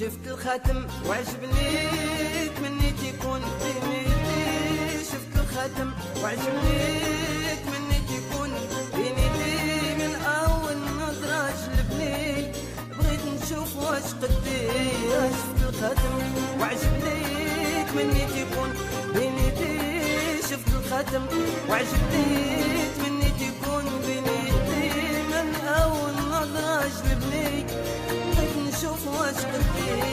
شفت الخاتم وعجبني تمنيت يكون بينيدي، شفت الخاتم وعجبني تمنيت يكون بينيدي، من اول نظرة جلبني بغيت نشوف واش قدي. شفت الخاتم وعجبني تمنيت يكون بينيدي، شفت الخاتم وعجبني تمنيت يكون بينيدي، من اول نظرة جلبني بغيت نشوف واش قدي.